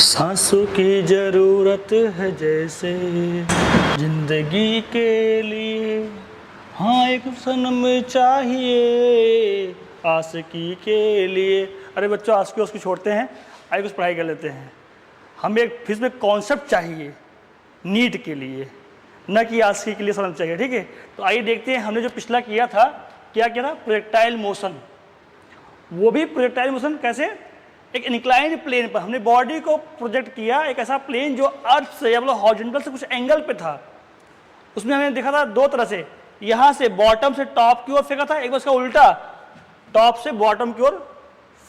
सांसों की जरूरत है जैसे जिंदगी के लिए, हाँ एक सनम चाहिए आशिकी के लिए। अरे बच्चों आशिकी उसको छोड़ते हैं, आइए कुछ पढ़ाई कर लेते हैं। हमें एक फिर में कॉन्सेप्ट चाहिए नीट के लिए, न कि आशिकी के लिए सनम चाहिए, ठीक है। तो आइए देखते हैं हमने जो पिछला किया था, क्या किया था, प्रोजेक्टाइल मोशन। वो भी प्रोजेक्टाइल मोशन कैसे, एक इंक्लाइंड प्लेन पर हमने बॉडी को प्रोजेक्ट किया, एक ऐसा प्लेन जो अर्थ से या मतलब हॉरिजॉन्टल से कुछ एंगल पे था। उसमें हमने देखा था दो तरह से, यहाँ से बॉटम से टॉप की ओर फेंका था, एक बार उसका उल्टा टॉप से बॉटम की ओर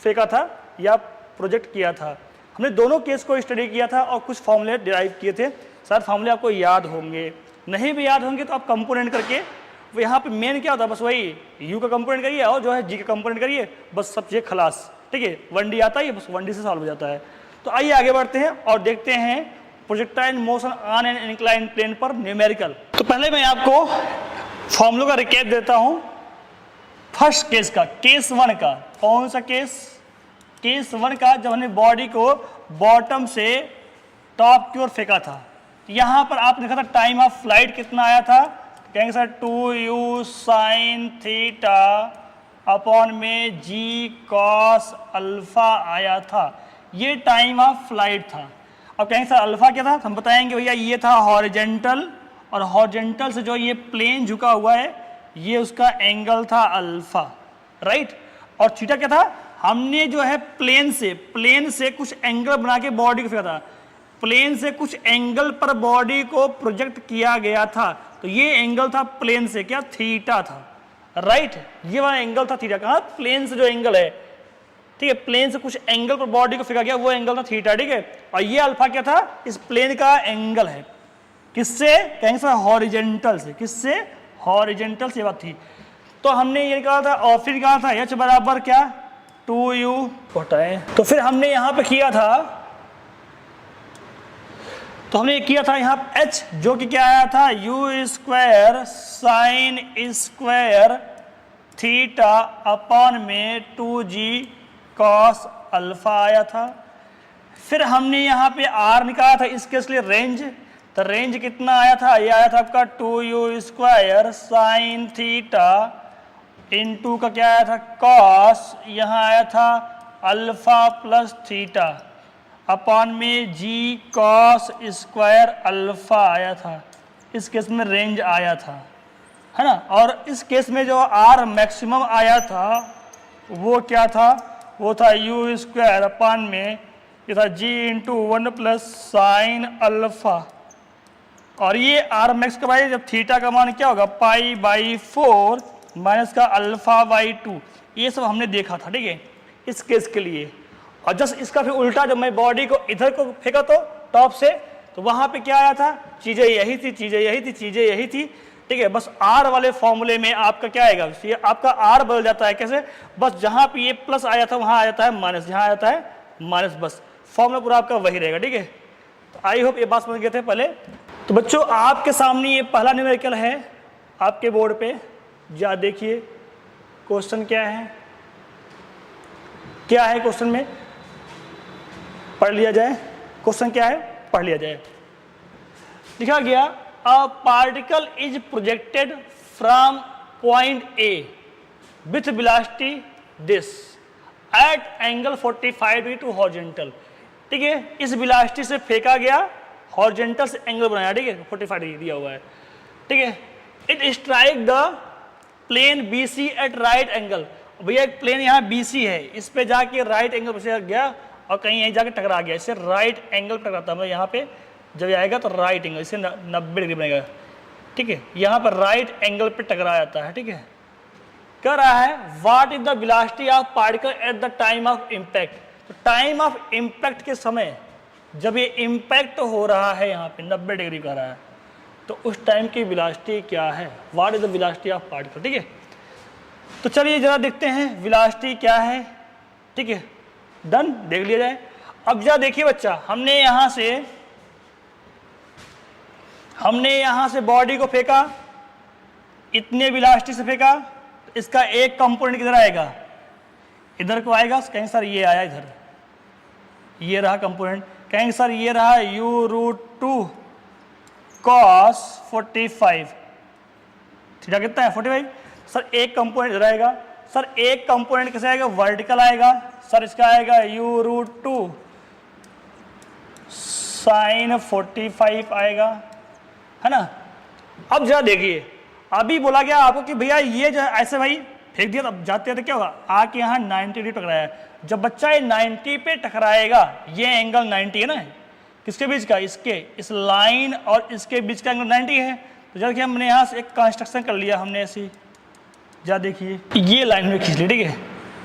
फेंका था या प्रोजेक्ट किया था। हमने दोनों केस को स्टडी किया था और कुछ फॉर्मूले डिराइव किए थे। सर फॉर्मूले आपको याद होंगे, नहीं भी याद होंगे तो आप कंपोनेंट करके, वो यहाँ पे मेन क्या होता है, बस वही यू का कंपोनेंट करिए और जो है जी का कंपोनेंट करिए, बस सब चीज़ें खलास, ठीक है। 1D आता है, बस 1D से सॉल्व हो जाता है। तो आइए आगे बढ़ते हैं और देखते हैं projectile motion on an inclined plane पर न्यूमेरिकल। तो पहले मैं आपको फॉर्मूलों का रिकैप देता हूं। फर्स्ट केस का, केस 1 का, कौन सा केस, केस 1 का, जब हमने बॉडी को बॉटम से टॉप की ओर फेंका था। यहां पर आपने देखा था टाइम ऑफ फ्लाइट कितना आया था, कहेंगे sir 2u sin theta upon में जी कॉस अल्फा आया था। ये टाइम ऑफ फ्लाइट था। अब कहेंगे सर अल्फा क्या था, हम बताएंगे भैया ये था हॉरिजेंटल, और हॉरिजेंटल से जो ये प्लेन झुका हुआ है ये उसका एंगल था अल्फा, राइट। और थीटा क्या था, हमने जो है प्लेन से कुछ एंगल बना के बॉडी को फेंका था, प्लेन से कुछ एंगल पर बॉडी को प्रोजेक्ट किया गया था। तो ये एंगल था प्लेन से क्या, थीटा था, राइट। ये वाला एंगल था थीटा, कहा प्लेन से जो एंगल है, ठीक है, प्लेन से कुछ एंगल पर बॉडी को फेंका गया, वो एंगल था थीटा, ठीक है। और ये अल्फा क्या था, इस प्लेन का एंगल है, किससे, कहेंगे सर हॉरिजेंटल से, किससे, हॉरिजेंटल से बात थी। तो हमने ये निकाला था, और फिर निकाला था h बराबर क्या, 2u हटाए। तो फिर हमने यहाँ पे किया था, तो हमने किया था यहाँ h जो कि क्या आया था, u square sine square theta upon में 2g कॉस अल्फा आया था। फिर हमने यहाँ पे r निकाला था, इसके लिए रेंज, तो रेंज कितना आया था, ये आया था आपका 2u square sine theta into का क्या आया था कॉस, यहाँ आया था अल्फा प्लस थीटा अपॉन में जी कॉस स्क्वायर अल्फा आया था। इस केस में रेंज आया था, है ना। और इस केस में जो आर मैक्सिमम आया था वो क्या था, वो था यू स्क्वायर अपॉन में ये था जी इंटू 1 प्लस साइन अल्फा। और ये आर मैक्स का भाई जब थीटा का मान क्या होगा, पाई बाई 4 माइनस का अल्फा बाई 2, ये सब हमने देखा था, ठीक है, इस केस के लिए। और जस्ट इसका फिर उल्टा, जब मैं बॉडी को इधर को फेंका तो टॉप से, तो वहां पे क्या आया था, चीजें यही थी, चीजें यही थी, चीजें यही थी, ठीक है। बस आर वाले फॉर्मूले में आपका क्या आएगा, ये आपका आर बदल जाता है, कैसे, बस जहां पे ये प्लस आया था वहां आ जाता है माइनस, जहां आ जाता है माइनस, बस फॉर्मूला पूरा आपका वही रहेगा, ठीक है। तो आई होप ये बात समझ गए थे पहले। तो बच्चों आपके सामने ये पहला न्यूमेरिकल है आपके बोर्ड पे, जा देखिए क्वेश्चन क्या है, क्या है क्वेश्चन में, पढ़ लिया जाए, क्वेश्चन क्या है पढ़ लिया जाए। लिखा गया, a particle is projected from point A with velocity this at angle 45 degree to horizontal, ठीक है। इस वेलोसिटी से फेंका गया, हॉरिजॉन्टल से एंगल बनाया, ठीक है, 45 डिग्री दिया हुआ है, ठीक है। It strike the plane B C at right angle, भैया एक प्लेन यहाँ बी सी है, इस पे जाके राइट एंगल से गया और कहीं यहीं जाके टकरा गया, इससे राइट एंगल टकराता है, मतलब यहाँ पे जब आएगा तो राइट एंगल, इससे 90 डिग्री बनेगा, ठीक है। यहाँ पर राइट एंगल पे टकरा जाता है, ठीक है। कह रहा है what is the velocity of particle at the time of impact, तो टाइम ऑफ इम्पैक्ट के समय जब ये इम्पैक्ट हो रहा है यहाँ पे 90 डिग्री का रहा है, तो उस टाइम की वेलोसिटी क्या है, what is the velocity of particle, ठीक है। तो चलिए जरा देखते हैं वेलोसिटी क्या है, ठीक है, डन, देख लिया जाए। अब जरा देखिए बच्चा, हमने यहां से बॉडी को फेंका, इतने वेलोसिटी से फेंका, इसका एक कंपोनेंट किधर आएगा, इधर को आएगा, कहीं सर ये आया इधर, ये रहा कंपोनेंट, कहेंगे सर ये रहा u√2 cos 45, थीटा कितना है 45। सर एक कंपोनेंट इधर आएगा, सर एक कंपोनेंट कैसे आएगा, वर्टिकल आएगा, सर इसका आएगा u√2 sin 45 आएगा, है ना। अब जरा देखिए, अभी बोला गया आपको कि भैया ये जो ऐसे भाई फेंक दिया, तब जाते हैं तो क्या होगा, आके यहाँ 90 डिग्री टकराया। जब बच्चा ये 90 पे टकराएगा, ये एंगल 90 है ना, किसके बीच का, इसके, इस लाइन और इसके बीच का एंगल 90 है। तो जब कि हमने यहाँ से एक कंस्ट्रक्शन कर लिया हमने ऐसी, जा देखिए ये लाइन में खींच ली, ठीक है,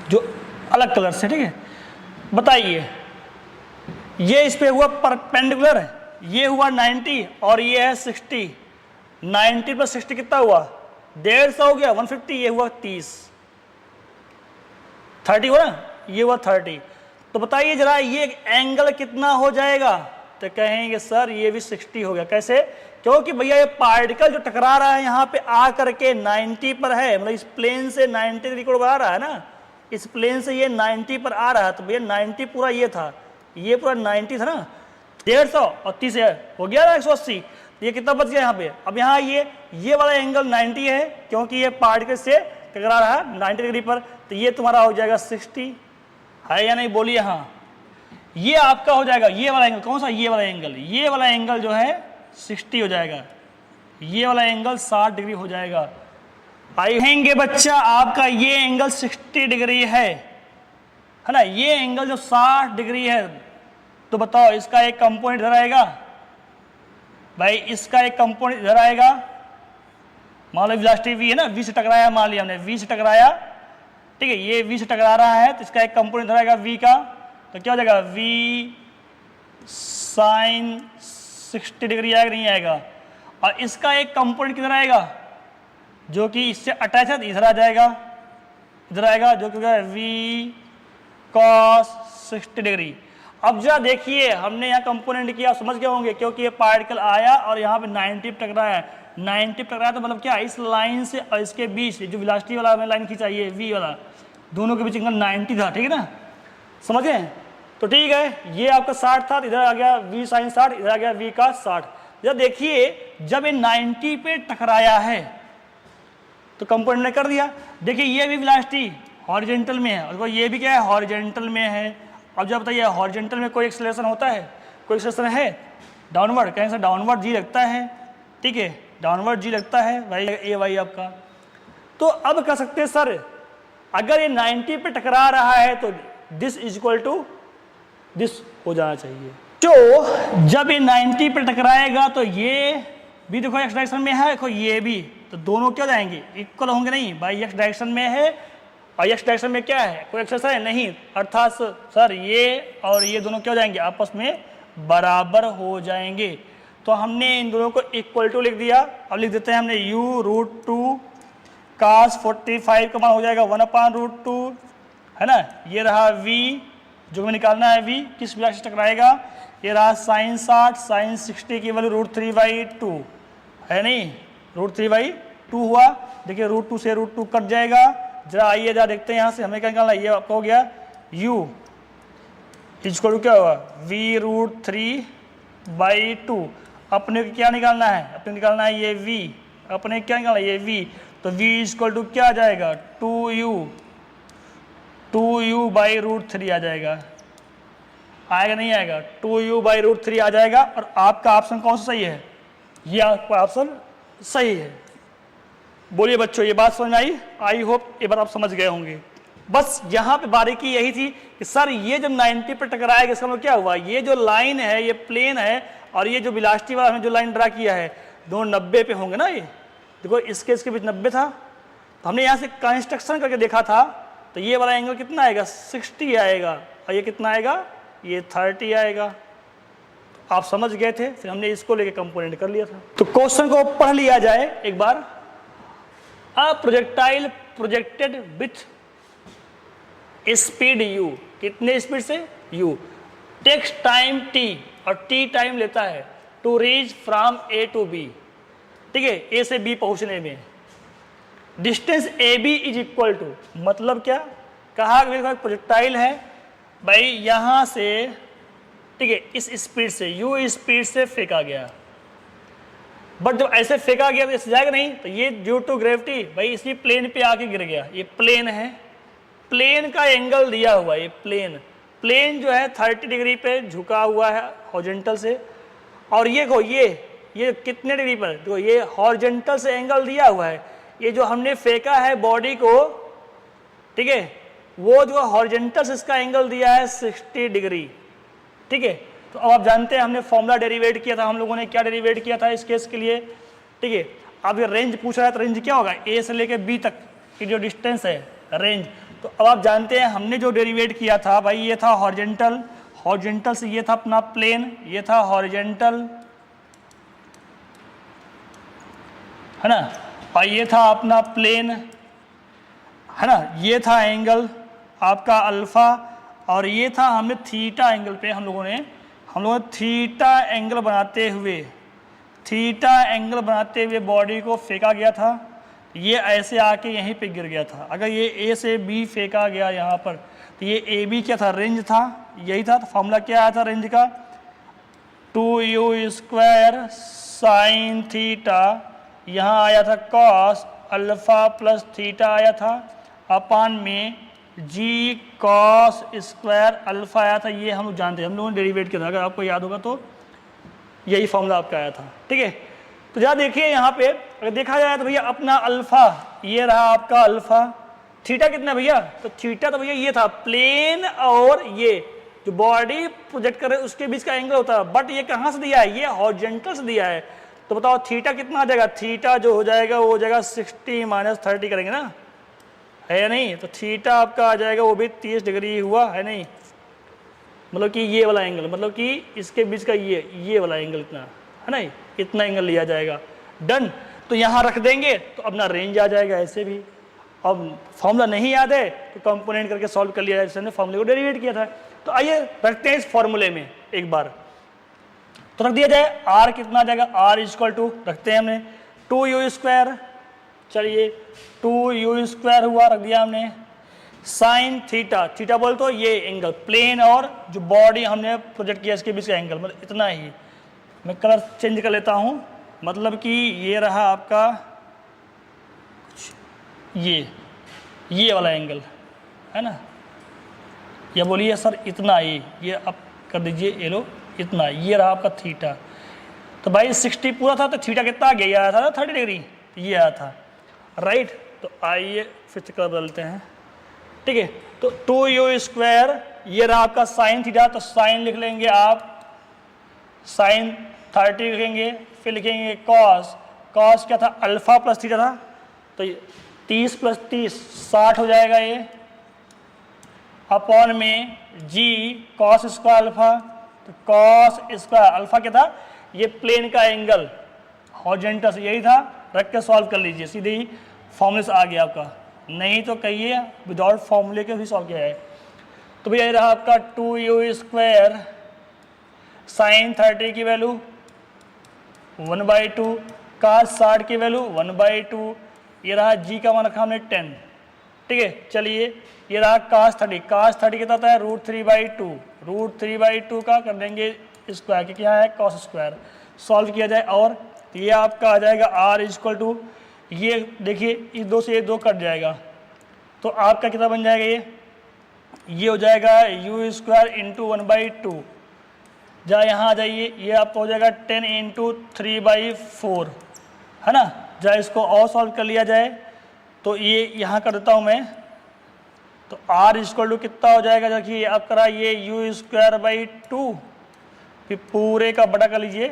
जो अलग कलर से, ठीक है। बताइए ये इस पे हुआ परपेंडिकुलर है, ये हुआ 90 और ये है 60, 90 + 60 कितना हुआ, 150 हो गया, 150, ये हुआ 30, 30 हुआ ना, ये हुआ 30। तो बताइए जरा ये एंगल कितना हो जाएगा, तो कहेंगे सर ये भी 60 हो गया। कैसे, क्योंकि भैया ये पार्टिकल जो टकरा रहा है यहाँ पे आ करके 90 पर है, मतलब इस प्लेन से 90 डिग्री कोण आ रहा है ना, इस प्लेन से ये 90 पर आ रहा है। तो भैया 90 पूरा ये था, ये पूरा 90 था ना, 150 और 30 हो गया ना 180, ये कितना बच गया यहाँ पे। अब यहाँ ये वाला एंगल 90 है, क्योंकि ये पार्टिकल से टकरा रहा है 90 डिग्री पर, तो ये तुम्हारा हो जाएगा 60, है या नहीं, बोलिए हाँ। ये आपका हो जाएगा ये वाला एंगल, कौन सा, ये वाला एंगल, ये वाला एंगल जो है 60 हो जाएगा, ये वाला एंगल 60 डिग्री हो जाएगा। आएंगे बच्चा आपका ये एंगल 60 डिग्री है ना, ये एंगल जो 60 डिग्री है, तो बताओ इसका एक कंपोनेंट इधर आएगा भाई, इसका एक कंपोनेंट इधर आएगा, मान लो वेलोसिटी v है ना, v से टकराया, मान लिया हमने v से टकराया, ठीक है, ये v से टकरा रहा है, तो इसका एक कंपोनेंट इधर आएगा v का, तो क्या हो जाएगा v sin 60 डिग्री आएगा, नहीं आएगा। और इसका एक कंपोनेंट किधर आएगा, जो कि इससे अटैच है, इधर आ जाएगा, इधर आएगा, जो कि v cos 60 डिग्री। अब जरा देखिए हमने यहाँ कंपोनेंट किया, समझ गए होंगे, क्योंकि ये पार्टिकल आया और यहाँ पे 90 टकराया है, 90 टकराया तो मतलब क्या, इस लाइन से और इसके बीच जो वेलोसिटी वाला हमें लाइन खींचा, ये v वाला, दोनों के बीच एंगल 90 था, ठीक है ना, समझ गए। तो ठीक है, ये आपका 60 था, इधर आ गया v sin 60, इधर आ गया v का 60। जरा देखिए जब ये 90 पे टकराया है तो कंपोनेंट ने कर दिया। देखिए ये भी वेलोसिटी हॉरिजॉन्टल में है और ये भी क्या है, हॉरिजॉन्टल में है। अब जब बताइए हॉरिजॉन्टल में कोई एक्सेलरेशन होता है, कोई एक्सेलरेशन है डाउनवर्ड, कहीं से डाउनवर्ड जी लगता है, ठीक है, डाउनवर्ड जी लगता है भाई, ए वाई आपका। तो अब कह सकते हैं सर अगर ये 90 पे टकरा रहा है तो this is equal to this हो जाना चाहिए। तो जब ये 90 पे टकराएगा तो ये भी देखो एक्स डायरेक्शन में है, देखो ये भी, तो दोनों क्या जाएंगे, इक्वल होंगे नहीं भाई, एक्स डायरेक्शन में है और एक्स डायरेक्शन में क्या है, कोई एक्सेलरेशन है नहीं, अर्थात सर ये और ये दोनों क्या हो जाएंगे, आपस में बराबर हो जाएंगे। तो हमने इन दोनों को इक्वल टू लिख दिया। अब लिख देते हैं हमने u√2 cos 45 का मान हो जाएगा 1/√2, है ना। ये रहा v जो हमें निकालना है, v किस वेलोसिटी से टकराएगा, ये रहा sin 60, sin 60 की वैल्यू √3/2 है नहीं, √3/2 हुआ। देखिए √2 से √2 कट जाएगा। जरा आइए जरा देखते हैं यहाँ से हमें क्या निकालना है, ये आपका हो गया u इक्वल टू क्या होगा v√3/2। अपने को क्या निकालना है, अपने निकालना है ये v, अपने क्या निकालना है ये v, तो v इक्वल टू क्या आ जाएगा 2u/√3 आ जाएगा, आएगा नहीं आएगा, 2u/√3 आ जाएगा। और आपका ऑप्शन कौन सा सही है, ये आपका ऑप्शन सही है। बोलिए बच्चों ये बात समझ में आई, आई होप ये बात आप समझ गए होंगे। बस यहाँ पे बारीकी यही थी कि सर ये जब 90 पर टकराएगा इसका मतलब क्या हुआ, ये जो लाइन है ये प्लेन है और ये जो वेलोसिटी वाला हमने जो लाइन ड्रा किया है दोनों 90 पे होंगे ना। ये देखो इसके बीच 90 था, तो हमने यहाँ से कंस्ट्रक्शन करके देखा था, तो ये वाला एंगल कितना आएगा 60 आएगा और ये कितना आएगा ये 30 आएगा। आप समझ गए थे, फिर हमने इसको लेके कंपोनेंट कर लिया था। तो क्वेश्चन को पढ़ लिया जाए एक बार। A projectile projected with speed u, कितने स्पीड से u, टेक्स टाइम t और t टाइम लेता है to reach from a to b, ठीक है, a से b पहुंचने में। Distance ab is equal to, मतलब क्या कहा, प्रोजेक्टाइल है भाई, यहां से ठीक है, इस स्पीड से, u स्पीड से फेंका गया। बट जब ऐसे फेंका गया तो इससे जाएगा नहीं, तो ये ड्यू टू ग्रेविटी भाई इसी प्लेन पे आके गिर गया। ये प्लेन है, प्लेन का एंगल दिया हुआ है, ये प्लेन जो है 30 डिग्री पे झुका हुआ है हॉरिजॉन्टल से, और ये को ये कितने डिग्री पर, देखो ये हॉरिजॉन्टल से एंगल दिया हुआ है। ये जो हमने फेंका है बॉडी को, ठीक है, वो जो हॉरिजॉन्टल से इसका एंगल दिया है 60 डिग्री, ठीक है। तो अब आप जानते हैं हमने फॉर्मूला डेरिवेट किया था, हम लोगों ने क्या डेरिवेट किया था इस केस के लिए, ठीक है। अब ये रेंज पूछ रहा है तो रेंज क्या होगा, ए से लेके बी तक की जो डिस्टेंस है रेंज। तो अब आप जानते हैं हमने जो डेरिवेट किया था भाई, ये था हॉरिजॉन्टल, हॉरिजॉन्टल से ये था अपना प्लेन, ये था हॉरिजॉन्टल, है ना, और ये था अपना प्लेन, है ना, ये था एंगल आपका अल्फा, और ये था हमने थीटा एंगल पे हम लोगों ने थीटा एंगल बनाते हुए बॉडी को फेंका गया था। ये ऐसे आके यहीं पे गिर गया था। अगर ये ए से बी फेंका गया यहाँ पर, तो ये ए बी क्या था, रेंज था, यही था। तो फॉर्मूला क्या आया था रेंज का, 2u² साइन थीटा, यहाँ आया था कॉस अल्फा प्लस थीटा आया था, अपान में जी कॉस स्क्वायर अल्फा आया था। ये हम लोग जानते हैं, हम लोगों ने डेरिवेट किया था, अगर आपको याद होगा तो यही फॉर्मूला आपका आया था, ठीक है। तो जरा देखिए यहाँ पे अगर देखा जाए तो भैया अपना अल्फा, ये रहा आपका अल्फा, थीटा कितना भैया, तो थीटा तो भैया ये था प्लेन और ये जो बॉडी प्रोजेक्ट करे उसके बीच का एंगल होता है, बट ये कहाँ से दिया है, ये हॉरिजॉन्टल से दिया है। तो बताओ थीटा कितना आ जाएगा, थीटा जो हो जाएगा वो हो जाएगा 60 - 30 करेंगे ना, है या नहीं, तो थीटा आपका आ जाएगा वो भी 30 डिग्री हुआ, है नहीं, मतलब कि ये वाला एंगल, मतलब कि इसके बीच का ये वाला एंगल इतना, है ना, इतना एंगल लिया जाएगा। डन, तो यहाँ रख देंगे तो अपना रेंज आ जाएगा ऐसे भी। अब फॉर्मूला नहीं याद है तो कंपोनेंट करके सॉल्व कर लिया जाए, जैसे हमने फॉर्मूले को डेरिवेट किया था। तो आइए रखते हैं इस फॉर्मूले में एक बार, तो रख दिया जाए r कितना आ जाएगा, r = रखते हैं हमने 2u², चलिए 2u² हुआ, रख दिया हमने, साइन थीटा, थीटा बोल तो ये एंगल प्लेन और जो बॉडी हमने प्रोजेक्ट किया इसके बीच का एंगल, मतलब इतना ही। मैं कलर चेंज कर लेता हूँ, मतलब कि ये रहा आपका ये वाला एंगल, है ना, या बोलिए सर इतना ही, ये अब कर दीजिए, ये लो इतना, ये रहा आपका थीटा। तो भाई 60 पूरा था तो थीटा कितना आगे आया था, 30 डिग्री, ये आया था, राइट। तो आइए फिर से कलर बदलते हैं, ठीक है। तो 2u², ये रहा आपका साइन थीटा, तो साइन लिख लेंगे आप, साइन 30 लिखेंगे, फिर लिखेंगे कॉस, कॉस क्या था, अल्फा प्लस थीटा था, तो 30 + 30 60 हो जाएगा ये, अपॉन में जी कॉस स्क्वायर अल्फा, तो कॉस स्क्वायर अल्फा क्या था, ये प्लेन का एंगल हॉरिजॉन्टल से, यही था, रख के सॉल्व कर लीजिए, सीधे ही फॉर्मूले से आ गया आपका, नहीं तो कहिए विदाउट फॉर्मूले के भी सॉल्व किया है। तो भैया ये रहा आपका 2u² साइन 30 की वैल्यू 1/2, cos 60 की वैल्यू 1/2, ये रहा जी का मान रखा हमने 10, ठीक है। चलिए ये रहा cos 30 कितना आता है, √3/2, √3/2 का कर देंगे स्क्वायर, क्योंकि यहाँ है cos स्क्वायर, सॉल्व किया जाए और ये आपका आ जाएगा r = ये देखिए इस 2 से ये 2 कट जाएगा, तो आपका कितना बन जाएगा, ये हो जाएगा u² × 1/2, जहाँ यहाँ आ जाइए, ये आपका हो जाएगा 10 × 3/4, है ना। जहाँ इसको और सॉल्व कर लिया जाए तो ये यहाँ कर देता हूँ मैं, तो r = कितना हो जाएगा, देखिए आप करा ये u²/2, फिर पूरे का बटा कर लीजिए,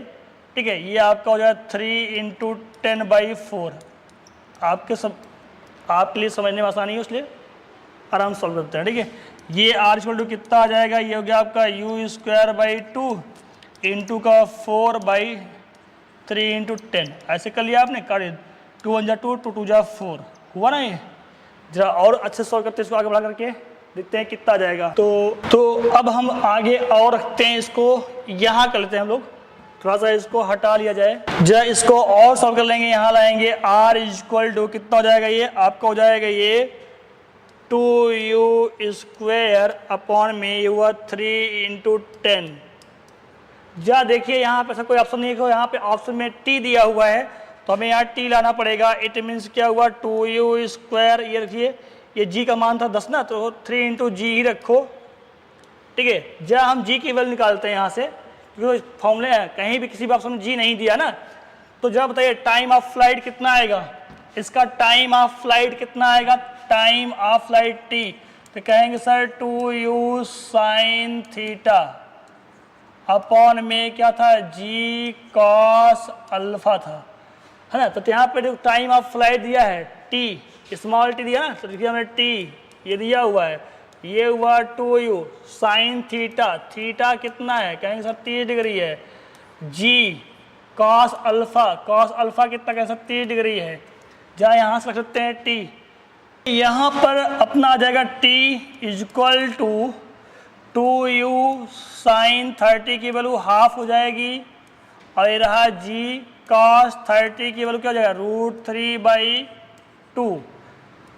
ठीक है, ये आपका हो जाएगा 3 × 10/4। आपके लिए समझने में आसानी है इसलिए आराम से सॉल्व करते हैं, ठीक है। ये r = कितना आ जाएगा, ये हो गया आपका u²/2 × 4/3 × 10, ऐसे कर लिया आपने, कर 2 × 1 = 2, 2 × 2 = 4 हुआ ना। ये जरा और अच्छे सॉल्व करते हैं, इसको आगे बढ़ा करके देखते हैं कितना आ जाएगा। तो अब हम आगे और रखते हैं, इसको यहाँ कर लेते हैं हम लोग, थोड़ा सा इसको हटा लिया जाए, जरा इसको और सॉल्व कर लेंगे, यहाँ लाएंगे r = कितना हो जाएगा, ये आपका हो जाएगा ये 2u² अपॉन में ये हुआ 3 × 10, जा देखिए यहाँ पे ऐसा कोई ऑप्शन नहीं है, यहाँ पे ऑप्शन में टी दिया हुआ है तो हमें यहाँ टी लाना पड़ेगा। इट मीन्स क्या हुआ 2u², ये रखिए, ये g का मान था 10 ना, तो 3 × g ही रखो, ठीक है। जहाँ हम g की वैल्यू निकालते हैं यहाँ से, क्योंकि फॉर्मूले हैं, कहीं भी किसी भी ऑप्शन में g नहीं दिया ना। तो जरा बताइए टाइम ऑफ फ्लाइट कितना आएगा, इसका टाइम ऑफ फ्लाइट कितना आएगा, टाइम ऑफ फ्लाइट t, तो कहेंगे sir 2u sin theta upon में क्या था g cos अल्फा था, है ना। तो यहाँ पे जो टाइम ऑफ फ्लाइट दिया है t, स्मॉल t दिया ना, तो देखिए हमें t ये दिया हुआ है, ये हुआ 2u sin थीटा, थीटा कितना है, कहेंगे सर 30 डिग्री है, g cos अल्फा कितना, कहेंगे सर 30 डिग्री है। जहाँ यहाँ से रख सकते हैं t, यहाँ पर अपना आ जाएगा t equal to 2u sin 30 की वैल्यू हाफ हो जाएगी, और ये रहा g cos 30 की वैल्यू क्या हो जाएगा √3/2।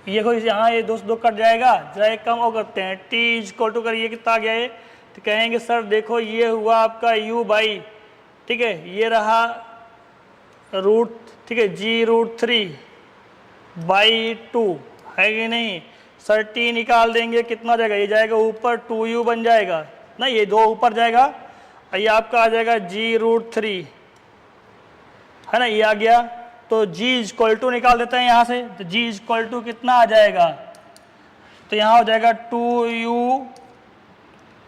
ये कोई यहाँ ये दो कट जाएगा, जरा एक कम और करते हैं, t इक्वल टू करिए कितना आ गया ये, तो कहेंगे सर देखो ये हुआ आपका u बाई, ठीक है, ये रहा ठीक है g√3/2 है कि नहीं। सर t निकाल देंगे कितना जाएगा, ये जाएगा ऊपर 2u बन जाएगा ना, ये दो ऊपर जाएगा, और ये आपका आ जाएगा g√3, है ना, ये आ गया। तो g इक्वल टू निकाल देते हैं यहाँ से, तो g इक्वल टू कितना आ जाएगा, तो यहाँ हो जाएगा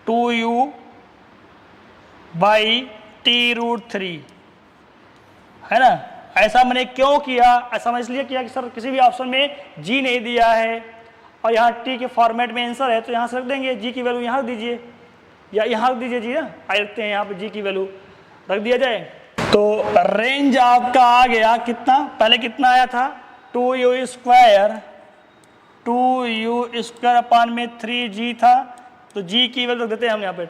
2u बाई t√3, है ना। ऐसा मैंने क्यों किया, ऐसा मैं इसलिए किया कि सर किसी भी ऑप्शन में g नहीं दिया है और यहाँ t के फॉर्मेट में आंसर है, तो यहाँ से रख देंगे g की वैल्यू, यहाँ रख दीजिए या यहाँ रख दीजिए जी ना, आए रखते हैं यहाँ पे g की वैल्यू रख दिया जाए। तो रेंज आपका आ गया कितना, पहले कितना आया था 2u² अपान में 3g था, तो g की वैल्यू रख देते हैं हम यहाँ पे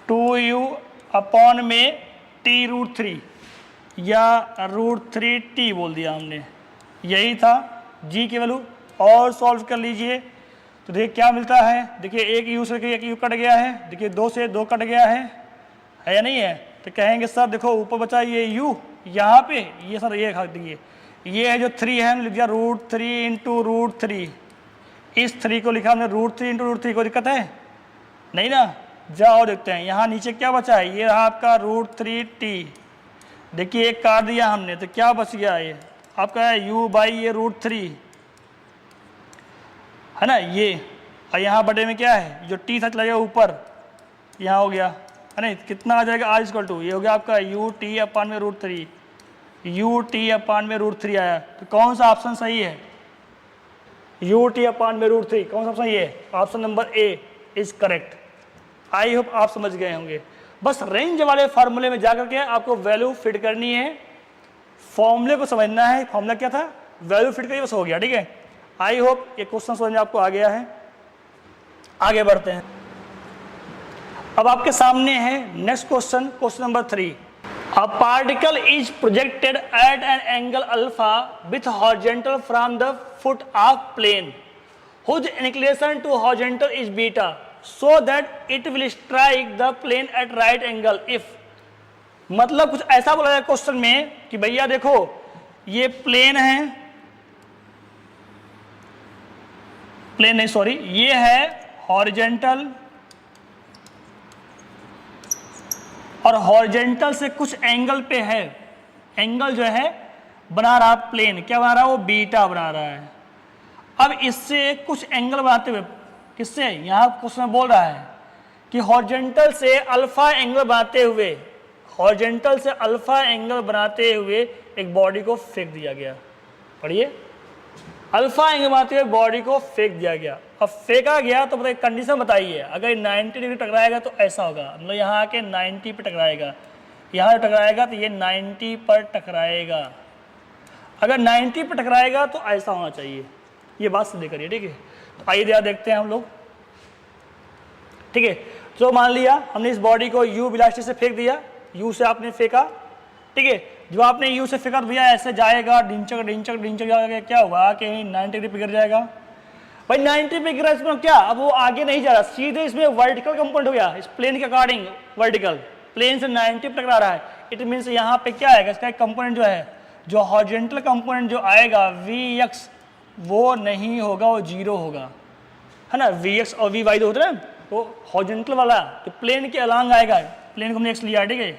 2u अपान में t√3 या √3t बोल दिया हमने, यही था g की वैल्यू। और सॉल्व कर लीजिए तो देखिए क्या मिलता है, देखिए एक u से एक u कट गया है, देखिए 2 से 2 कट गया है या नहीं है। तो कहेंगे सर देखो ऊपर बचा ये u, यहाँ पे ये सर ये खा दिए, ये है जो 3 है लिख दिया √3 × √3, इस 3 को लिखा हमने √3 × √3, को दिक्कत है नहीं ना। जाओ देखते हैं यहाँ नीचे क्या बचा है, ये रहा आपका √3t, देखिए एक काट दिया हमने, तो क्या बच गया ये आपका है u बाई ये √3, है ना ये, और यहाँ बड़े में क्या है जो t था चला गया ऊपर, यहाँ हो गया, है ना, कितना आ जाएगा r इक्वल टू, ये हो गया आपका ut अपान में √3, ut अपान में √3 आया। तो कौन सा ऑप्शन सही है, ut अपान में √3, कौन सा ऑप्शन ये है, option number A is correct. I hope आप समझ गए होंगे। बस रेंज वाले फार्मूले में जाकर के आपको वैल्यू फिट करनी है, फॉर्मूले को समझना है, फॉर्मूला क्या था, वैल्यू फिट करिए बस हो गया, ठीक है। आई होप ये क्वेश्चन समझ में आपको आ गया है। आगे बढ़ते हैं, अब आपके सामने है next question, question number 3। A particle is projected at an angle alpha with horizontal from the foot of plane whose inclination to horizontal is beta so that it will strike the plane at right angle if, मतलब कुछ ऐसा बोला जाए question में कि भैया देखो ये प्लेन है, प्लेन नहीं सॉरी, ये है हॉरिजॉन्टल, और हॉरिजॉन्टल से कुछ एंगल पे है, एंगल जो है बना रहा प्लेन, क्या बना रहा है वो बीटा बना रहा है। अब इससे कुछ एंगल बनाते हुए, किससे, यहाँ क्वेश्चन बोल रहा है कि हॉरिजॉन्टल से अल्फा एंगल बनाते हुए, हॉरिजॉन्टल से अल्फा एंगल बनाते हुए एक बॉडी को फेंक दिया गया। पढ़िए, अल्फा एंगल बनाते हुए बॉडी को फेंक दिया गया। अब फेंका गया तो बताइए कंडीशन बताइए, अगर 90 डिग्री टकराएगा तो ऐसा होगा, मतलब यहाँ आके 90 पे टकराएगा, यहाँ टकराएगा तो ये 90 पर टकराएगा, अगर 90 पर टकराएगा तो ऐसा होना चाहिए, ये बात सिद्ध करिए, ठीक है। तो आइए देखते हैं हम लोग, ठीक है। तो मान लिया हमने इस बॉडी को u वेलोसिटी से फेंक दिया, u से आपने फेंका, ठीक है। जब आपने u से फेंका तो भैया ऐसे जाएगा, ढिंचक ढिंचक ढिंचक जाएगा, क्या होगा कि 90 डिग्री पे गिर जाएगा। भाई 90 पे गिरा इसमें क्या, अब वो आगे नहीं जा रहा, सीधे इसमें वर्टिकल कंपोनेंट हो गया, इस प्लेन के अकॉर्डिंग वर्टिकल, प्लेन से 90 पे टकरा रहा है। इट मीन्स यहाँ पे क्या आएगा, इसका एक कंपोनेंट जो है, जो हॉरिजॉन्टल कंपोनेंट जो आएगा Vx, वो नहीं होगा, वो जीरो होगा, है ना। Vx और Vy जो होता है ना, वो हॉरिजॉन्टल वाला तो प्लेन के अलांग आएगा, प्लेन को हमने x लिया, ठीक है।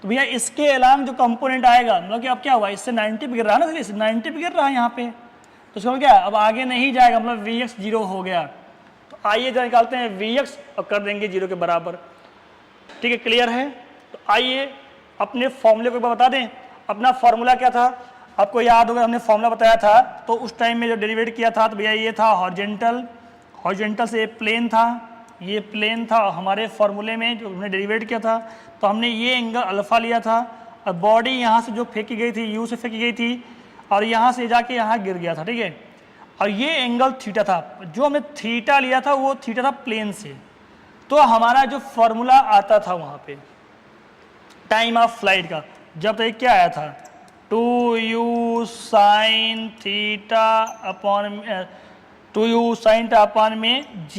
तो भैया इसके अलांग जो कंपोनेंट आएगा, मतलब कि अब क्या हुआ, इससे 90 पे गिर रहा है ना, इससे 90 पे गिर रहा है यहाँ पे, तो उसको क्या अब आगे नहीं जाएगा, मतलब Vx जीरो हो गया। तो आइए जरा निकालते हैं Vx और कर देंगे जीरो के बराबर, ठीक है, क्लियर है। तो आइए अपने फॉर्मूले को एक बार बता दें। अपना फॉर्मूला क्या था, आपको याद होगा, हमने फॉर्मूला बताया था, तो उस टाइम में जो डेरिवेट किया था, तो भैया ये था हॉरिजॉन्टल, हॉरिजॉन्टल से प्लेन था, ये प्लेन था, हमारे फॉर्मूले में जो हमने डेरिवेट किया था, तो हमने ये एंगल अल्फा लिया था, और बॉडी यहाँ से जो फेंकी गई थी, यू से फेंकी गई थी, और यहाँ से जाके यहाँ गिर गया था, ठीक है। और ये एंगल थीटा था, जो हमने थीटा लिया था वो थीटा था प्लेन से। तो हमारा जो फॉर्मूला आता था वहाँ पे टाइम ऑफ फ्लाइट का, जब तक क्या आया था, 2u साइन थीटा अपॉन में g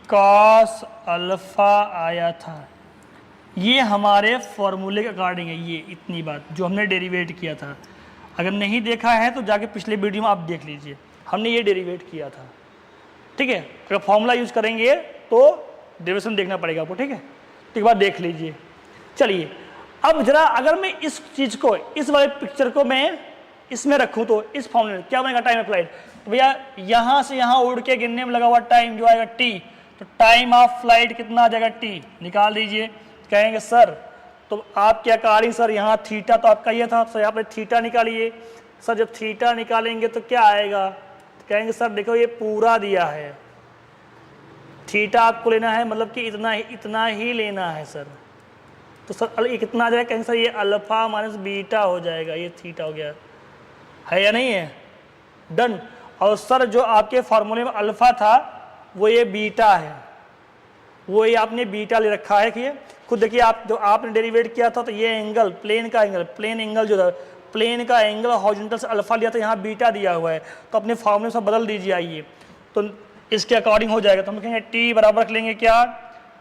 cos अल्फा आया था। ये हमारे फॉर्मूले के अकॉर्डिंग है, ये इतनी बात जो हमने डेरिवेट किया था। अगर नहीं देखा है तो जाके पिछले वीडियो में आप देख लीजिए, हमने ये डेरिवेट किया था, ठीक है। अगर फॉर्मूला यूज करेंगे तो डेरिवेशन देखना पड़ेगा आपको, ठीक है। तो एक बार देख लीजिए। चलिए अब जरा अगर मैं इस चीज को, इस वाले पिक्चर को मैं इसमें रखूं तो इस फॉर्मूले में क्या बनेगा, टाइम ऑफ फ्लाइट। तो भैया यहाँ से यहाँ उड़ के गिरने में लगा हुआ टाइम जो आएगा t, तो टाइम ऑफ फ्लाइट कितना आ जाएगा t, निकाल दीजिए। कहेंगे सर तो आप क्या करें सर, यहाँ थीटा तो आपका ये था, सर यहाँ पर थीटा निकालिए। सर जब थीटा निकालेंगे तो क्या आएगा, तो कहेंगे सर देखो ये पूरा दिया है, थीटा आपको लेना है, मतलब कि इतना ही लेना है सर। तो सर ये कितना आ जाएगा, कहेंगे सर ये अल्फा माइनस बीटा हो जाएगा, ये थीटा हो गया, है या नहीं है, डन। और सर जो आपके फार्मूले में अल्फा था वो ये बीटा है, वो ये आपने बीटा ले रखा है कि ये खुद देखिए, आप जो आपने डेरिवेट किया था तो ये एंगल प्लेन का एंगल, प्लेन एंगल जो था, प्लेन का एंगल हॉरिजॉन्टल से अल्फा लिया था, यहाँ बीटा दिया हुआ है, तो अपने फार्मूले से बदल दीजिए। आइए तो इसके अकॉर्डिंग हो जाएगा, तो हम कहेंगे टी बराबर रख लेंगे, क्या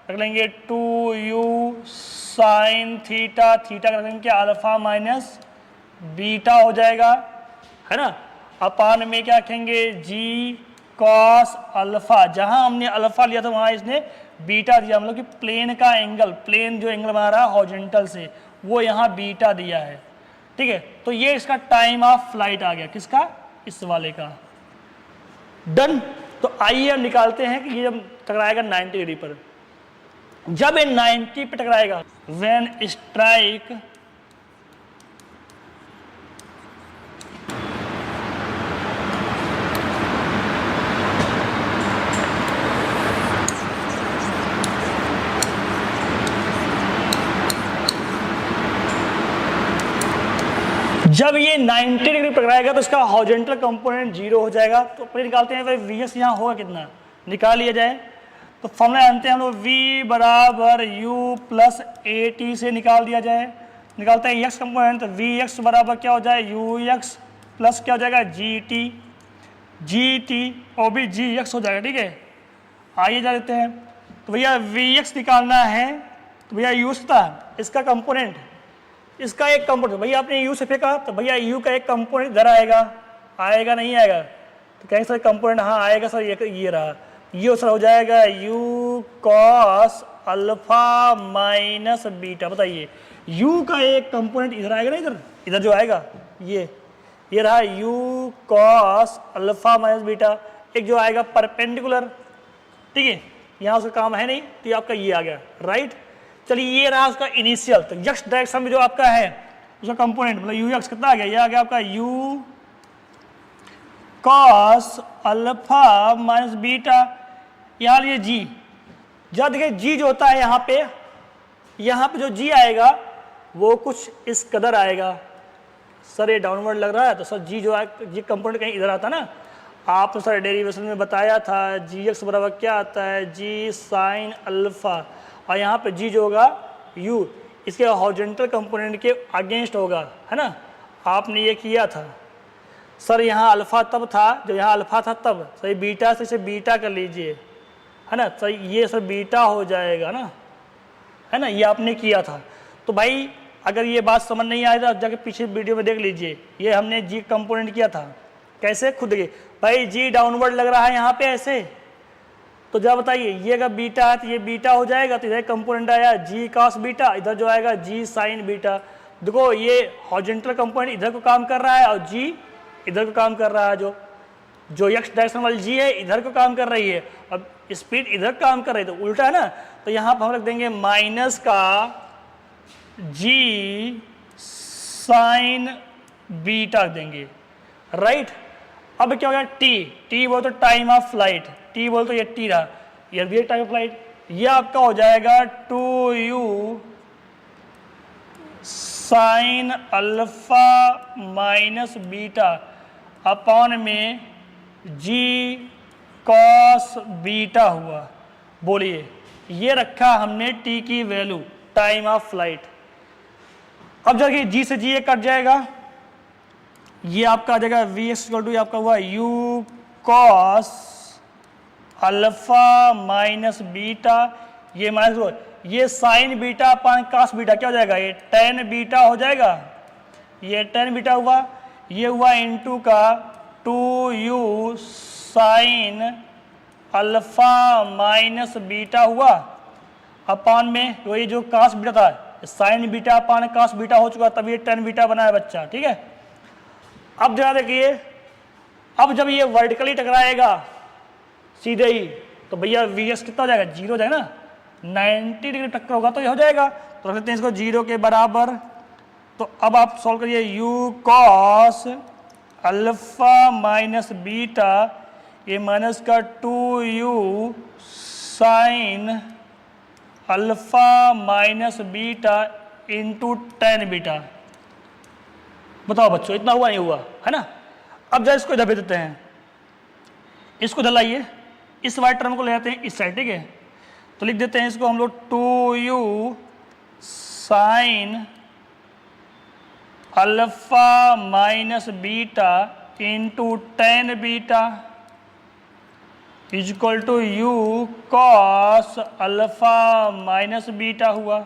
रख लेंगे, 2u साइन थीटा, थीटा रख लेंगे क्या, अल्फा माइनस बीटा हो जाएगा, है ना। अपान में क्या रखेंगे, जी कॉस अल्फा, जहां हमने अल्फा लिया था वहां इसने बीटा दिया, मतलब कि प्लेन का एंगल, प्लेन जो एंगल बना रहा है हॉरिजॉन्टल से, वो यहाँ बीटा दिया है, ठीक है। तो ये इसका टाइम ऑफ फ्लाइट आ गया, किसका, इस वाले का, डन। तो आइए हम निकालते हैं कि ये जब टकराएगा 90 डिग्री पर, जब ये 90 पे टकराएगा, व्हेन स्ट्राइक जब ये 90 डिग्री पकड़ाएगा तो इसका हॉरिजॉन्टल कंपोनेंट जीरो हो जाएगा। तो अपने निकालते हैं भाई वी एस यहाँ होगा कितना, निकाल लिया जाए। तो फॉर्मूला जानते हैं हम लोग, v बराबर u प्लस ए टी से निकाल दिया जाए। निकालते हैं x कंपोनेंट, तो वी एक्स बराबर क्या हो जाए, यू एक्स प्लस क्या हो जाएगा, जी टी और भी जी एक्स हो जाएगा, ठीक है। आइए जा देते हैं, तो भैया वी एक्स निकालना है, तो भैया यू था इसका कंपोनेंट, इसका एक कंपोनेंट, भैया आपने u से फेंका तो भैया u का एक कंपोनेंट इधर आएगा, आएगा नहीं आएगा, तो कहेंगे सर कंपोनेंट हाँ आएगा सर, ये रहा, ये सर हो जाएगा u cos alpha minus beta. बताइए u का एक कंपोनेंट इधर आएगा ना, इधर जो आएगा ये रहा u cos alpha minus beta, एक जो आएगा परपेंडिकुलर, ठीक है, यहाँ उसका काम है नहीं, तो ये आपका ये आ गया, राइट। चलिए ये रहा उसका इनिशियल, तो यक्स डायरेक्शन में जो आपका है उसका कंपोनेंट, मतलब यू एक्स कितना आ गया, ये आ गया आपका u cos alpha minus beta. यहाँ लिए g, जब देखिए g जो होता है यहाँ पे जो g आएगा वो कुछ इस कदर आएगा। सर ये डाउनवर्ड लग रहा है, तो सर g जो है जी कंपोनेंट कहीं इधर आता ना, आपने सर डेरिवेशन में बताया था जी एक्स बराबर क्या आता है, जी साइन अल्फा, और यहाँ पे g जो होगा u इसके हॉरिजॉन्टल कंपोनेंट के अगेंस्ट होगा, है ना, आपने ये किया था। सर यहाँ अल्फा तब था जब यहाँ अल्फा था तब, सही बीटा से इसे बीटा कर लीजिए, है ना, सही ये सर बीटा हो जाएगा ना, है ना, ये आपने किया था। तो भाई अगर ये बात समझ नहीं आए तो जाके पीछे वीडियो में देख लीजिए, ये हमने जी कंपोनेंट किया था कैसे खुद के, भाई जी डाउनवर्ड लग रहा है यहाँ पे ऐसे, तो जब बताइए ये अगर बीटा है तो ये बीटा हो जाएगा, तो इधर कंपोनेंट आया जी कॉस बीटा, इधर जो आएगा जी साइन बीटा। देखो ये हॉरिजॉन्टल कंपोनेंट इधर को काम कर रहा है और जी इधर को काम कर रहा है, जो एक्स डायरेक्शन वाली जी है इधर को काम कर रही है, अब स्पीड इधर काम कर रही है, तो उल्टा है ना, तो यहाँ पर हम रख देंगे माइनस का जी साइन बीटा रख देंगे, राइट। अब क्या हो गया टी बोल तो टाइम ऑफ फ्लाइट, टी बोल तो ये टी रहा, ये भी टाइम ऑफ फ्लाइट, ये आपका हो जाएगा 2u sine alpha minus beta upon में जी कॉस बीटा हुआ। बोलिए ये रखा हमने टी की वैल्यू टाइम ऑफ फ्लाइट। अब जाके जी से जी कट जाएगा, ये आपका आ जाएगा वी एक्स इक्वल टू आपका हुआ you cos alpha minus beta, ये माइनस ये साइन बीटा अपान कॉस बीटा क्या हो जाएगा, ये टेन बीटा हो जाएगा, ये टेन बीटा हुआ, ये हुआ इनटू का 2u sine alpha minus beta हुआ अपान में वही जो कॉस बीटा था, साइन बीटा अपान कॉस बीटा हो चुका, तब ये टेन बीटा बना है बच्चा, ठीक है। अब जरा देखिए, अब जब ये वर्टिकली टकराएगा सीधे ही तो भैया वी एस कितना हो जाएगा, जीरो हो जाएगा ना, 90 डिग्री टक्कर होगा तो ये हो जाएगा, तो रख देते हैं इसको जीरो के बराबर। तो अब आप सॉल्व करिए you cos alpha minus beta, ये माइनस का 2u sine alpha minus beta into tan beta. बताओ बच्चों इतना हुआ नहीं हुआ, है ना। अब जरा इसको इधर भेज देते हैं, इसको इधर लाइए, इस वाइट टर्म को ले जाते हैं इस साइड, ठीक है, तो लिख देते हैं इसको हम लोग 2u sine alpha minus beta into tan beta equal to u cos alpha minus beta हुआ।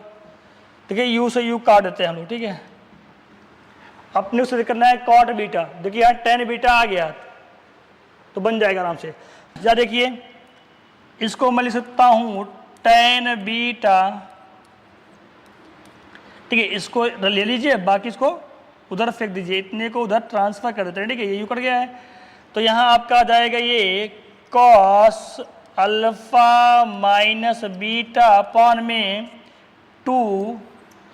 देखिए यू से यू काट देते हैं हम लोग, ठीक है। अपने उसे करना है कॉट बीटा, देखिए यहाँ टेन बीटा आ गया तो बन जाएगा आराम से। या देखिए इसको मैं लिख सकता हूँ टेन बीटा, ठीक है, इसको ले लीजिए, बाकी इसको उधर फेंक दीजिए, इतने को उधर ट्रांसफर कर देते हैं, ठीक है, ये यू कट गया है, तो यहाँ आपका आ जाएगा ये cos alpha minus beta upon में 2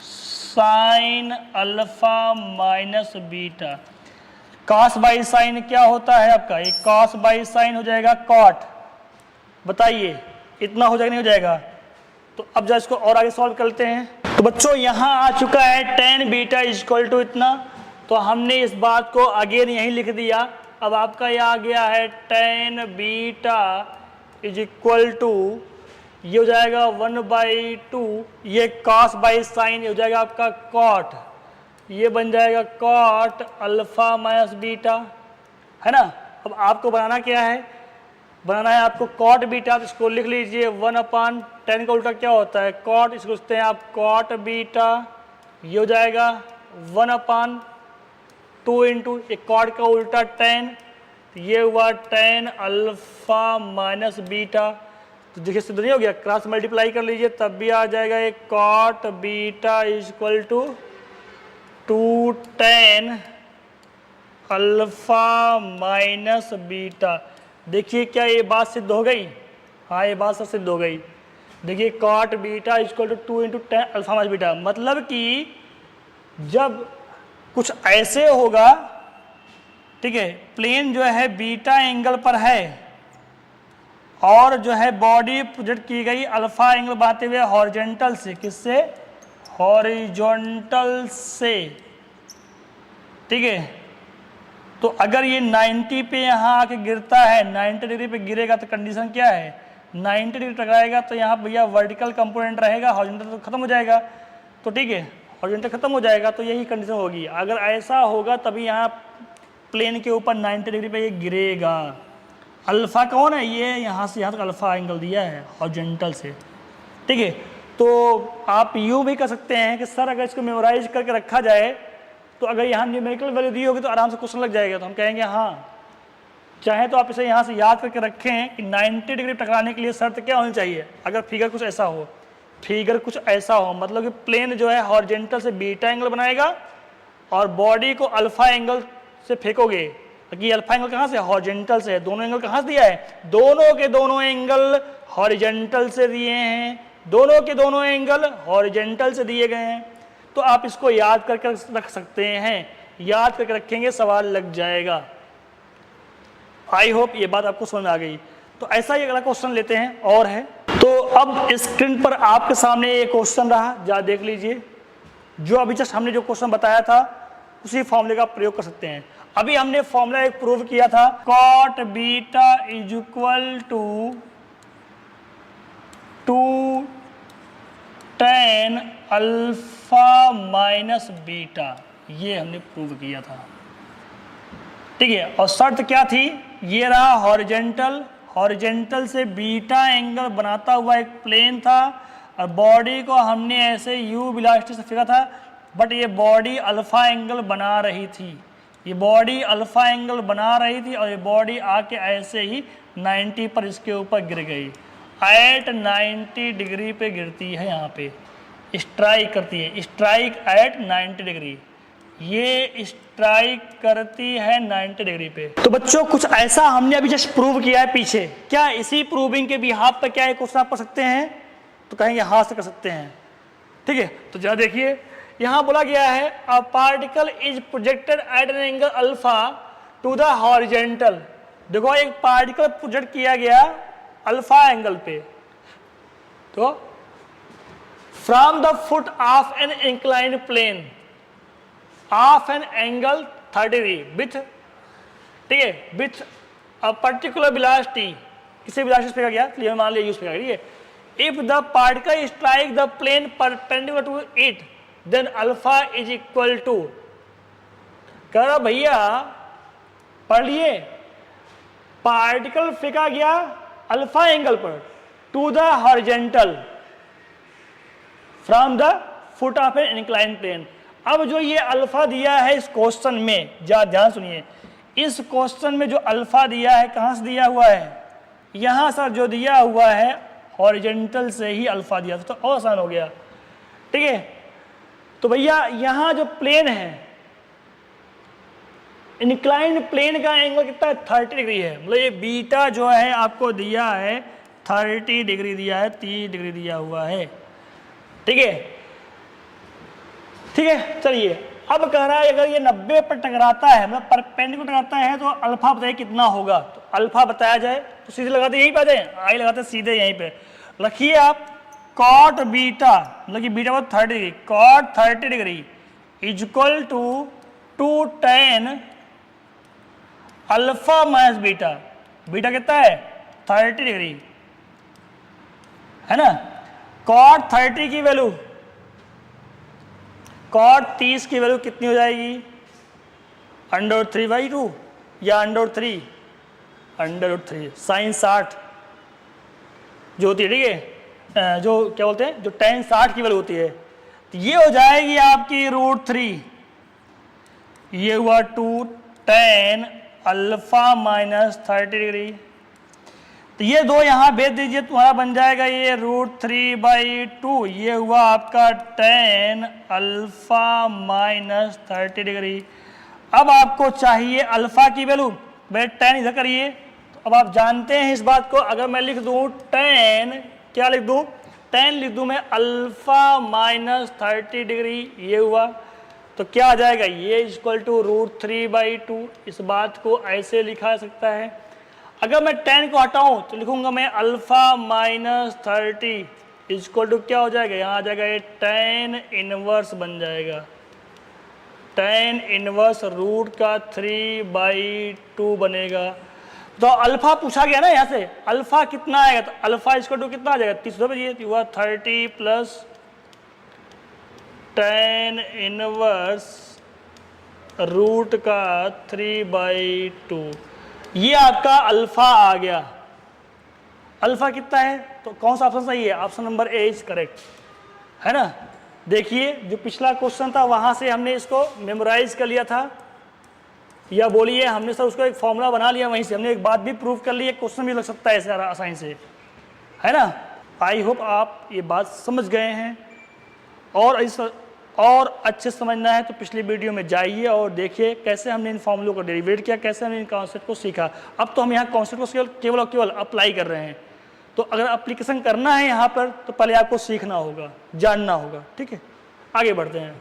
sign alpha minus beta. Cos by sine क्या होता है आपका, ये कॉस बाई साइन हो जाएगा कॉट। बताइए इतना हो जाएगा नहीं हो जाएगा। तो अब जब इसको और आगे सॉल्व करते हैं, तो बच्चों यहाँ आ चुका है टेन बीटा इक्वल टू इतना, तो हमने इस बात को अगेन यहीं लिख दिया। अब आपका यह आ गया है tan beta is equal to, ये हो जाएगा 1/2, ये कॉस बाई साइन हो जाएगा आपका कॉट, ये बन जाएगा कॉट अल्फा माइनस बीटा, है ना। अब आपको बनाना क्या है, बनाना है आपको कॉट बीटा, तो इसको लिख लीजिए 1/10 का उल्टा क्या होता है कॉट, इसको लिखते हैं आप कॉट बीटा, ये हो जाएगा 1/2 इंटू एक कॉट का उल्टा 10, तो ये हुआ 10 अल्फा माइनस बीटा। तो देखिए सिद्ध नहीं हो गया, क्रॉस मल्टीप्लाई कर लीजिए तब भी आ जाएगा एक cot beta equal to 210 alpha minus beta. देखिए क्या ये बात सिद्ध हो गई, हाँ ये बात सब सिद्ध हो गई। देखिए cot beta equal to 2 into 10 alpha minus beta, मतलब कि जब कुछ ऐसे होगा, ठीक है, प्लेन जो है बीटा एंगल पर है और जो है बॉडी प्रोजेक्ट की गई अल्फा एंगल बनाते हुए हॉरिजॉन्टल से, किससे, हॉरिजॉन्टल से, ठीक है। तो अगर ये 90 पे यहाँ आके गिरता है, 90 डिग्री पे गिरेगा तो कंडीशन क्या है, 90 डिग्री टकराएगा तो यहाँ भैया वर्टिकल कंपोनेंट रहेगा, हॉरिजॉन्टल तो खत्म हो जाएगा, तो ठीक है हॉरिजॉन्टल खत्म हो जाएगा, तो यही कंडीशन होगी। अगर ऐसा होगा तभी यहाँ प्लेन के ऊपर 90 डिग्री पे ये गिरेगा। अल्फा कौन है? ये यहाँ से यहाँ तक अल्फा एंगल दिया है हॉरिजॉन्टल से, ठीक है। तो आप यूँ भी कर सकते हैं कि सर अगर इसको मेमोराइज करके रखा जाए तो अगर यहाँ न्यूमेरिकल वैल्यू दी होगी तो आराम से क्वेश्चन लग जाएगा। तो हम कहेंगे हाँ, चाहे तो आप इसे यहाँ से याद करके रखें कि 90 डिग्री टकराने के लिए शर्त क्या होनी चाहिए। अगर फिगर कुछ ऐसा हो, मतलब कि प्लेन जो है हॉरिजॉन्टल से बीटा एंगल बनाएगा और बॉडी को अल्फा एंगल से फेंकोगे, क्योंकि अल्फा एंगल कहाँ से? हॉरिजॉन्टल से। दोनों एंगल कहाँ से दिया है? दोनों के दोनों एंगल हॉरिजॉन्टल से दिए हैं, दोनों के दोनों एंगल हॉरिजॉन्टल से दिए गए हैं। तो आप इसको याद करके रख सकते हैं, याद करके रखेंगे सवाल लग जाएगा। आई होप ये बात आपको समझ में आ गई। तो ऐसा ही अगला क्वेश्चन लेते हैं और है। तो अब स्क्रीन पर आपके सामने ये क्वेश्चन रहा, जा देख लीजिए। जो अभी जस्ट हमने जो क्वेश्चन बताया था उसी फॉर्मूले का प्रयोग कर सकते हैं। अभी हमने फॉर्मूला एक प्रूव किया था, cot beta is equal to 2 tan alpha minus beta, ये हमने प्रूव किया था, ठीक है। और शर्त क्या थी? ये रहा हॉरिजॉन्टल से बीटा एंगल बनाता हुआ एक प्लेन था और बॉडी को हमने ऐसे यू वेलोसिटी से फेंका था, बट ये बॉडी अल्फा एंगल बना रही थी, और ये बॉडी आके ऐसे ही 90 पर इसके ऊपर गिर गई। एट 90 डिग्री पे गिरती है, यहाँ पे स्ट्राइक करती है, स्ट्राइक एट 90 डिग्री, ये स्ट्राइक करती है 90 डिग्री पे। तो बच्चों कुछ ऐसा हमने अभी जस्ट प्रूव किया है पीछे। क्या इसी प्रूविंग के बिहाफ पे क्या एक क्वेश्चन आप कर सकते हैं? तो कहेंगे हाँ से कर सकते हैं, ठीक है। तो जरा देखिए, यहाँ बोला गया है अ particle is projected at an angle alpha two the horizontal. देखो एक पार्टिकल प्रोजेक्ट किया गया अल्फा एंगल पे, तो from the foot of an inclined plane of an angle 30 degree with, ठीक है, विथ अ पर्टिकुलर वेलोसिटी, किसी वेलोसिटी से फेंका गया, क्लियर मान लिया यूज फेंका, ठीक है। If the particle strike the plane perpendicular to it then alpha is equal to, कह रहा भैया पढ़ लिए, पार्टिकल फेंका गया अल्फा एंगल पर to the horizontal from the foot of an inclined plane. अब जो ये अल्फा दिया है इस क्वेश्चन में, ध्यान सुनिए, इस क्वेश्चन में जो अल्फा दिया है कहां से दिया हुआ है? यहां सर जो दिया हुआ है हॉरिजॉन्टल से ही अल्फा दिया, तो और आसान हो गया, ठीक है। तो भैया यहां जो प्लेन है इंक्लाइंड प्लेन का एंगल कितना है? 30 डिग्री है, मतलब ये बीटा जो है आपको दिया है 30 डिग्री दिया है, 30 डिग्री दिया हुआ है, ठीक है, ठीक है। चलिए अब कह रहा है अगर ये 90 पर टकराता है, मतलब परपेंडिकुलर टकराता है, तो अल्फा बताइए कितना होगा? तो अल्फा बताया जाए तो सीधे लगाते यहीं पे आ जाए, आई लगाते सीधे यहीं पे रखिए आप, कॉट बीटा, मतलब कि beta 30 degree, cot 30 degree is equal to 2 tan alpha minus beta, beta कितना है? 30 डिग्री, है ना। कॉट 30 की वैल्यू, कॉट 30 की वैल्यू कितनी हो जाएगी? √3/2 या √3, √3 साइन 60 जो होती है, ठीक है, जो क्या बोलते हैं, जो tan 60 की वैल्यू होती है, तो ये हो जाएगी आपकी √3, ये हुआ 2 tan अल्फा माइनस 30 डिग्री। तो ये दो यहां भेज दीजिए, तुम्हारा बन जाएगा ये √3/2, ये हुआ आपका tan अल्फा माइनस 30 डिग्री। अब आपको चाहिए अल्फा की वैल्यू, भाई tan इधर करिए। तो अब आप जानते हैं इस बात को, अगर मैं लिख दूं tan, क्या लिख दूं? tan लिख दूं मैं अल्फा माइनस 30 डिग्री, ये हुआ, तो क्या आ जाएगा? ये इक्वल टू √3/2। इस बात को ऐसे लिखा जा सकता है। अगर मैं tan को हटाऊं तो लिखूंगा मैं अल्फा माइनस 30 इक्वल टू क्या हो जाएगा? यहाँ आ जाएगा ये tan इनवर्स बन जाएगा, tan इनवर्स √3/2 बनेगा। तो अल्फा पूछा गया ना, यहाँ से अल्फा कितना आएगा? तो अल्फा इक्वल टू कितना आ जाएगा? 30 बजिए, हुआ 30 प्लस tan इनवर्स रूट का 3/2, ये आपका अल्फा आ गया। अल्फा कितना है तो कौन सा ऑप्शन सही है? Option number A is correct, है ना। देखिए जो पिछला क्वेश्चन था वहां से हमने इसको मेमोराइज कर लिया था, या बोलिए हमने सर उसको एक फॉर्मूला बना लिया, वहीं से हमने एक बात भी प्रूव कर ली है, क्वेश्चन भी लग सकता है ऐसे आसानी से, है ना। आई होप आप ये बात समझ गए हैं, और अच्छे समझना है तो पिछली वीडियो में जाइए और देखिए कैसे हमने इन फॉर्मूलों को डेरिवेट किया, कैसे हमने इन कॉन्सेप्ट को सीखा। अब तो हम यहाँ कॉन्सेप्ट को केवल और केवल अप्लाई कर रहे हैं, तो अगर एप्लीकेशन करना है यहाँ पर तो पहले आपको सीखना होगा, जानना होगा, ठीक है। आगे बढ़ते हैं।